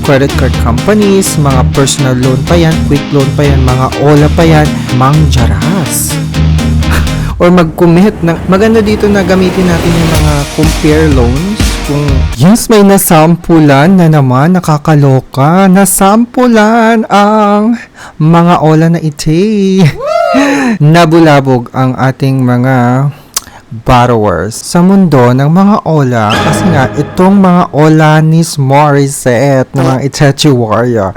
credit card companies, mga personal loan pa yan, quick loan pa yan, mga OLA pa yan, mangjaras. Or mag-commit ng maganda dito na gamitin natin yung mga compare loans. Kung yes, may nasampulan na naman, nakakaloka. Nasampulan ang mga OLA na ite. Nabulabog ang ating mga borrowers sa mundo ng mga OLA kasi nga itong mga OLA ni Morissette ng mga Itachi Warrior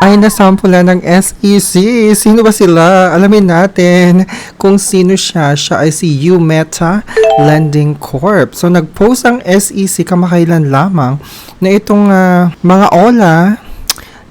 ay nasampulan ng SEC. Sino ba sila? Alamin natin kung sino siya. Siya ay si UMeta Lending Corp. So, nag-post ang SEC kamakailan lamang na itong mga OLA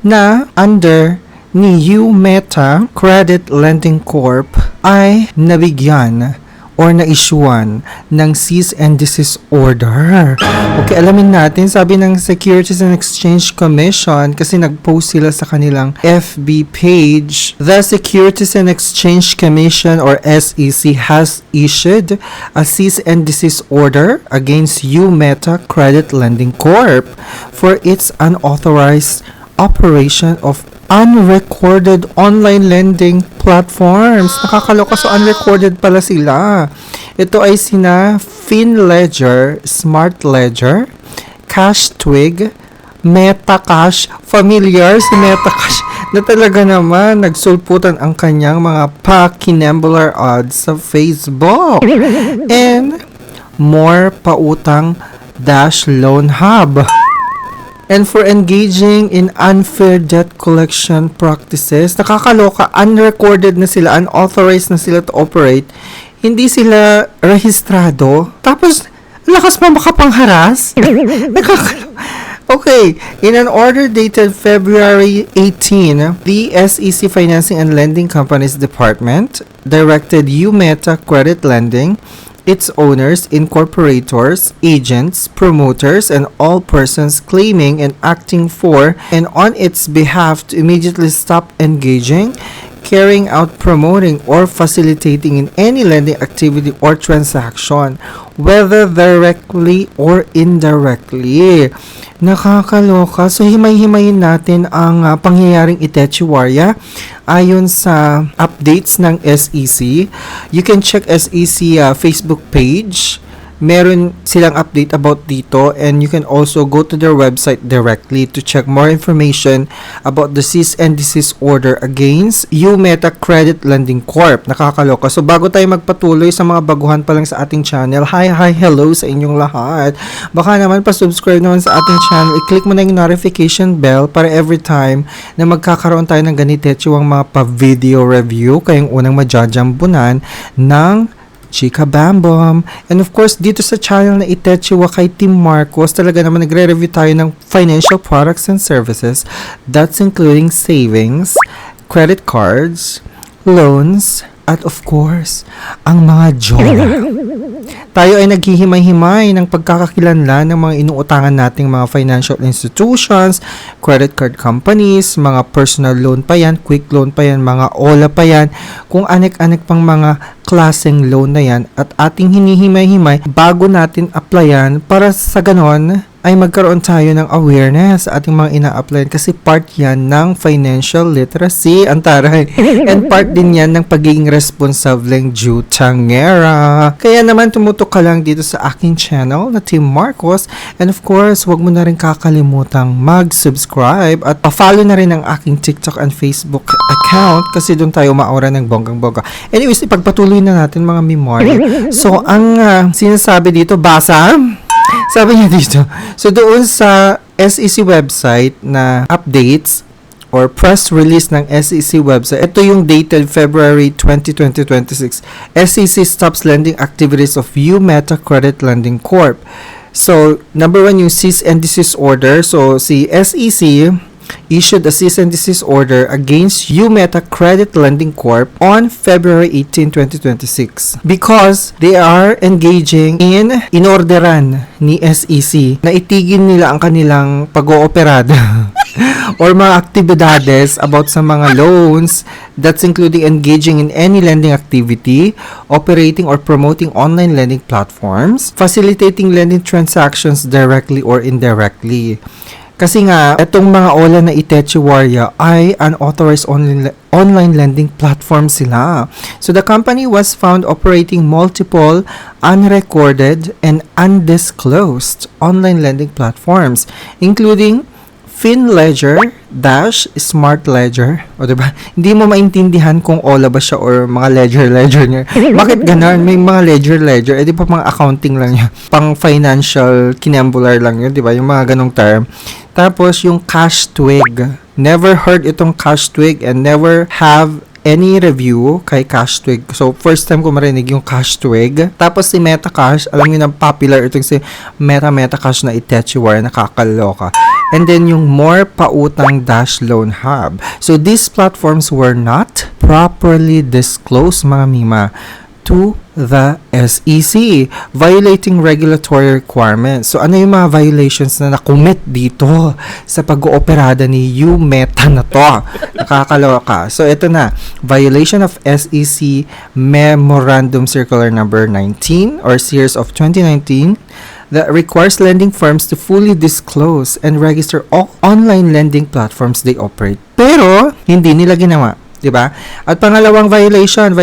na under ni UMeta Credit Lending Corp ay nabigyan or na-issuean ng cease and desist order. Okay, alamin natin. Sabi ng Securities and Exchange Commission, kasi nag-post sila sa kanilang FB page, the Securities and Exchange Commission or SEC has issued a cease and desist order against UMeta Credit Lending Corp for its unauthorized operation of unrecorded online lending platforms. Nakakaloka, so unrecorded pala sila. Ito ay sina FinLedger, Smart Ledger, CashTwig, MetaCash. Familiar si MetaCash na talaga naman nagsulputan ang kanyang mga pakinambular odds sa Facebook. And more pautang dash loan hub. And for engaging in unfair debt collection practices, nakakaloka, unrecorded na sila, unauthorized na sila to operate, hindi sila rehistrado, tapos lakas pa makapangharas. Nakakaloka. Okay, in an order dated February 18, the SEC Financing and Lending Companies Department directed UMeta Credit Lending, its owners, incorporators, agents, promoters, and all persons claiming and acting for and on its behalf to immediately stop engaging, carrying out, promoting, or facilitating in any lending activity or transaction, whether directly or indirectly. Nakakaloka. So, himay-himayin natin ang pangyayaring Itachi Warrior ayon sa updates ng SEC. You can check SEC Facebook page. Meron silang update about dito, and you can also go to their website directly to check more information about the cease and desist order against UMeta Credit Lending Corp. Nakakaloka. So, bago tayo magpatuloy sa mga baguhan pa lang sa ating channel, hi, hello sa inyong lahat. Baka naman pa-subscribe naman sa ating channel. I-click mo na yung notification bell para every time na magkakaroon tayo ng ganitetsyo ang mga pa-video review, kayong unang majajambunan ng Chika Bambom. And of course, dito sa channel na Itachiwa kay Team Marcos, talaga naman nagre-review tayo ng financial products and services. That's including savings, credit cards, loans, at of course, ang mga JORA. Tayo ay naghihimay-himay ng pagkakakilanlan ng mga inuutangan nating mga financial institutions, credit card companies, mga personal loan pa yan, quick loan pa yan, mga OLA pa yan, kung anek-anek pang mga klaseng loan na yan, at ating hinihimay-himay bago natin applyan para sa ganon ay magkaroon tayo ng awareness sa ating mga ina-applyan kasi part yan ng financial literacy, antaray. And part din yan ng pagiging responsableng jutangera. Kaya naman tumutok ka lang dito sa aking channel na Team Marcos. And of course, wag mo na rin kakalimutang mag-subscribe at pa-follow na rin ang aking TikTok and Facebook account kasi doon tayo maura ng bonggang-bongga. Anyways, ipagpatuloy na natin mga memory. So, ang sinasabi dito, basa. Sabi niya dito, so doon sa SEC website na updates or press release ng SEC website, ito yung dated February 20, 2026, SEC stops lending activities of UMeta Credit Lending Corp. So, number one, yung cease and desist order. So, si SEC issued a cease and desist order against UMeta Credit Lending Corp on February 18, 2026 because they are engaging in inorderan ni SEC na itigin nila ang kanilang pag-ooperada or mga aktibidades about sa mga loans, that's including engaging in any lending activity, operating or promoting online lending platforms, facilitating lending transactions directly or indirectly. Kasi nga, itong mga OLA na Itechiwaria ay unauthorized online lending platform sila. So the company was found operating multiple unrecorded and undisclosed online lending platforms, including FinLedger dash Smart Ledger. O diba? Hindi mo maintindihan kung OLA ba siya or mga ledger niya. Bakit ganun? May mga ledger. Eh di pa mga accounting lang yun. Pang financial kinambular lang yun. Diba? Yung mga ganong term. Tapos yung Cash Twig. Never heard itong Cash Twig and never have any review kay Cash Twig. So, first time ko marinig yung Cash Twig. Tapos si Metacash, alam niyo na popular itong si Metacash na Itechiwara, nakakaloka. And then yung More Pautang Dash Loan Hub. So, these platforms were not properly disclosed, mga mima, to the SEC, violating regulatory requirements. So, ano yung mga violations na nakumit dito sa pag-ooperada ni Meta na to? Nakakaloka. So, ito na. Violation of SEC Memorandum Circular Number 19 or Series of 2019 that requires lending firms to fully disclose and register all online lending platforms they operate. Pero, hindi nila ginawa. Diba? At pangalawang violation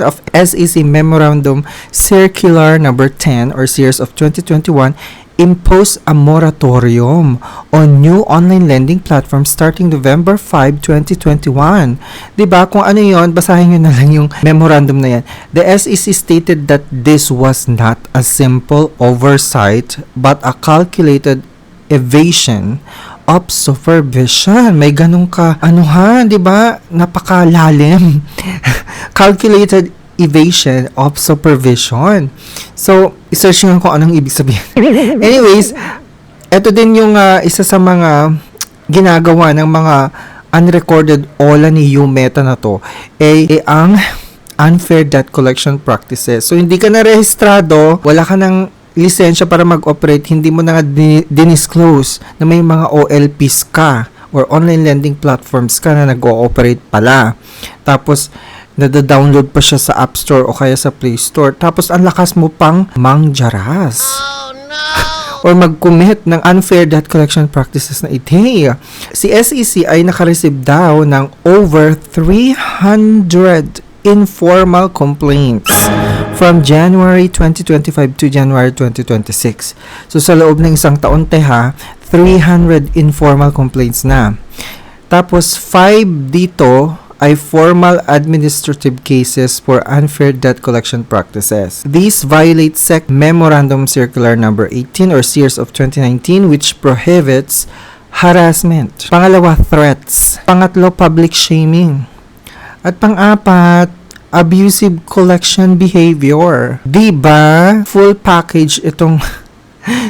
of SEC Memorandum Circular Number 10 or Series of 2021 impose a moratorium on new online lending platforms starting November 5, 2021. Diba? Kung ano yon, basahin nyo na lang yung memorandum na yan. The SEC stated that this was not a simple oversight but a calculated evasion of supervision. May ganun ka, di ba? Napakalalim. Calculated evasion of supervision. So, isearch nga kung anong ibig sabihin. Anyways, ito din yung isa sa mga ginagawa ng mga unrecorded OLA ni Meta na to, ang unfair debt collection practices. So, hindi ka na rehistrado, wala ka ng lisensya para mag-operate, hindi mo na nga dinisclose na may mga OLPs ka or online lending platforms ka na nag-ooperate pala. Tapos, nada-download pa siya sa App Store o kaya sa Play Store. Tapos, ang lakas mo pang mangjaras. Oh, no! Or mag-commit ng unfair debt collection practices na ite. Si SEC ay nakareceive daw ng over 300 informal complaints from January 2025 to January 2026. So, sa loob ng isang taon, 300 informal complaints na. Tapos, 5 dito ay formal administrative cases for unfair debt collection practices. These violate SEC Memorandum Circular Number 18 or Series of 2019 which prohibits harassment. Pangalawa, threats. Pangatlo, public shaming. At pang-apat, abusive collection behavior. Diba? Full package itong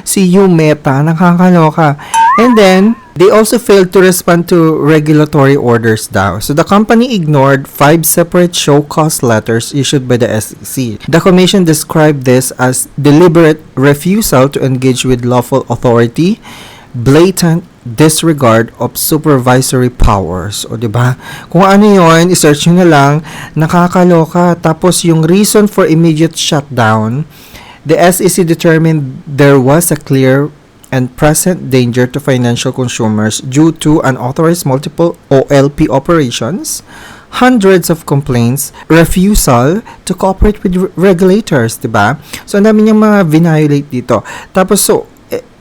si Meta. Nakakaloka. And then, they also failed to respond to regulatory orders daw. So, the company ignored 5 separate show cause letters issued by the SEC. The commission described this as deliberate refusal to engage with lawful authority, blatant disregard of supervisory powers. O, diba? Kung ano yon, isearch nyo na lang, nakakaloka. Tapos, yung reason for immediate shutdown, the SEC determined there was a clear and present danger to financial consumers due to unauthorized multiple OLP operations, hundreds of complaints, refusal to cooperate with regulators, diba? So, ang dami niyang mga violate dito. Tapos,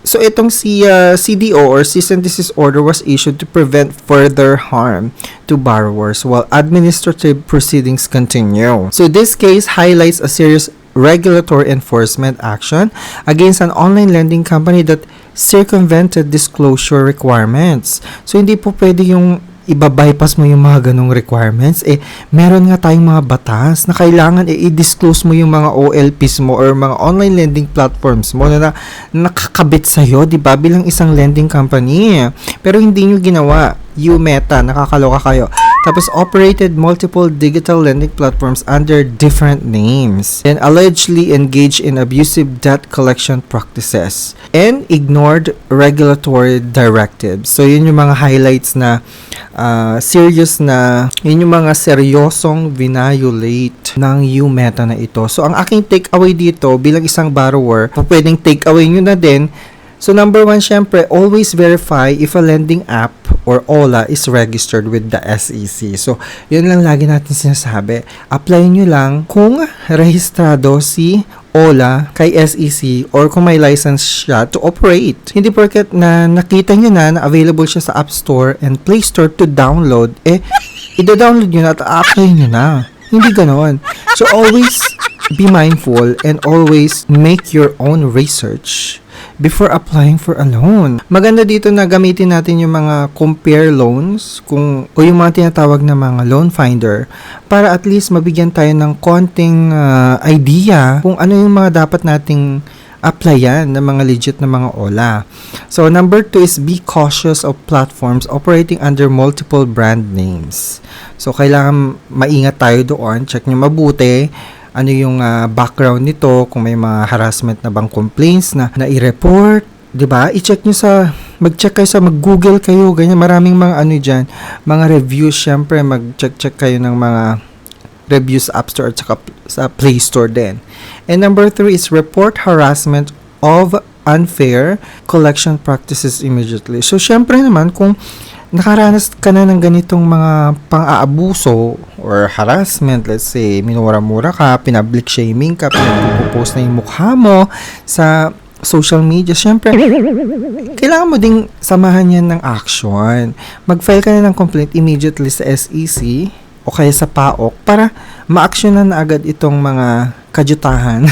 so itong si CDO or Cease and Desist Order was issued to prevent further harm to borrowers while administrative proceedings continue. So this case highlights a serious regulatory enforcement action against an online lending company that circumvented disclosure requirements. So hindi po pwede yung iba-bypass mo yung mga ganong requirements. Meron nga tayong mga batas na kailangan i-disclose mo yung mga OLPs mo or mga online lending platforms mo na nakakabit sa'yo, di ba, bilang isang lending company. Pero hindi nyo ginawa. Meta, nakakaloka kayo. Tapos, operated multiple digital lending platforms under different names and allegedly engaged in abusive debt collection practices and ignored regulatory directives. So, yun yung mga highlights na yun yung mga seryosong violate ng Meta na ito. So, ang aking takeaway dito bilang isang borrower, pwedeng takeaway nyo na din. So number one, syempre, always verify if a lending app or OLA is registered with the SEC. So, yun lang lagi natin sinasabi. Apply nyo lang kung rehistrado si OLA kay SEC or kung may license siya to operate. Hindi porket na nakita nyo na available siya sa App Store and Play Store to download, i-download nyo na at apply nyo na. Hindi ganon. So, always be mindful and always make your own research before applying for a loan. Maganda dito na gamitin natin yung mga compare loans o yung mga tinatawag na mga loan finder para at least mabigyan tayo ng konting idea kung ano yung mga dapat nating applyan ng mga legit na mga OLA. So, number 2 is be cautious of platforms operating under multiple brand names. So, kailangan maingat tayo doon. Check nyo mabuti ano yung background nito, kung may mga harassment na bang complaints na i-report, 'di ba? I-check niyo mag-check kayo mag-Google kayo, ganyan, maraming mga ano diyan, mga reviews, syempre mag-check kayo ng mga reviews sa App Store at saka sa Play Store din. And number 3 is report harassment of unfair collection practices immediately. So syempre naman kung nakaranas ka na ng ganitong mga pang-aabuso or harassment, let's say, minura-mura ka, pinablik shaming ka, pinagpo-post na yung mukha mo sa social media, syempre, kailangan mo ding samahan yan ng action. Mag-file ka na ng complaint immediately sa SEC o kaya sa PAOK para ma-actionan na agad itong mga kajutahan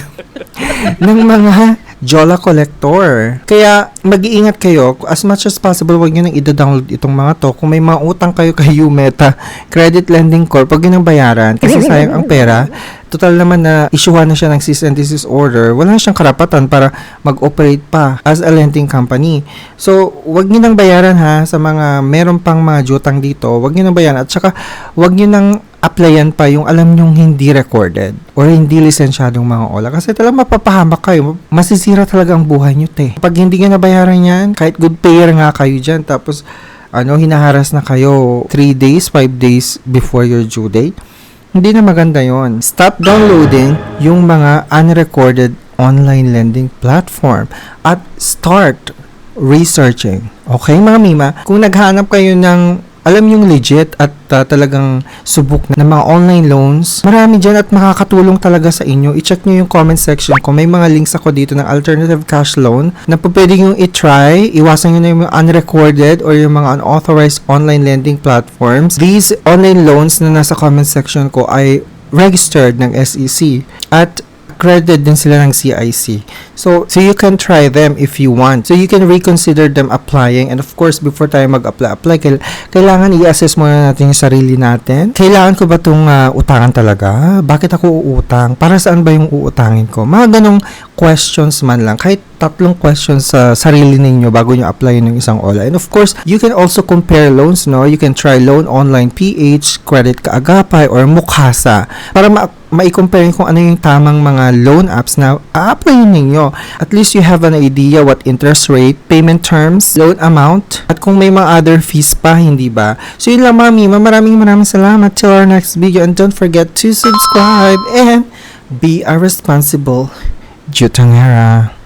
ng mga Jola collector. Kaya mag-iingat kayo as much as possible, wag niyo nang i-download itong mga to. Kung may mga utang kayo kay Umeta Credit Lending Corp, wag niyo nang bayaran kasi sayang ang pera. Total naman na issuehan na siya ng cease and desist order, wala na siyang karapatan para mag-operate pa as a lending company. So, wag niyo nang bayaran ha sa mga meron pang mga jutang dito. Wag niyo nang bayaran at saka wag niyo nang applyan pa yung alam nyong hindi recorded or hindi lisensyadong mga OLA kasi talagang mapapahamak kayo. Masisira talaga ang buhay nyo, te. Pag hindi nyo nabayaran yan, kahit good payer nga kayo dyan, tapos hinaharas na kayo 3 days, 5 days before your due date, hindi na maganda yon. Stop downloading yung mga unrecorded online lending platform at start researching. Okay, mga mima? Kung naghanap kayo ng alam yung legit at talagang subok na mga online loans, marami dyan at makakatulong talaga sa inyo. I-check nyo yung comment section ko. May mga links ako dito ng alternative cash loan na pwede yung i-try. Iwasan nyo na yung unrecorded or yung mga unauthorized online lending platforms. These online loans na nasa comment section ko ay registered ng SEC at accredited din sila ng CIC. So you can try them if you want. So you can reconsider them applying. And of course, before tayo mag-apply, kailangan i-assess muna natin yung sarili natin. Kailangan ko ba itong utangan talaga? Bakit ako uutang? Para saan ba yung uutangin ko? Mga ganong questions man lang. Kahit 3 questions sa sarili ninyo bago nyo apply ng isang OLA. And of course, you can also compare loans, no? You can try Loan Online PH, Credit Kaagapay, or Mukasa para ma-compare kung ano yung tamang mga loan apps na a-apply ninyo. At least you have an idea what interest rate, payment terms, loan amount, at kung may mga other fees pa, hindi ba? So yun lang, mami. Maraming salamat. Till our next video. And don't forget to subscribe and be a responsible jutangera.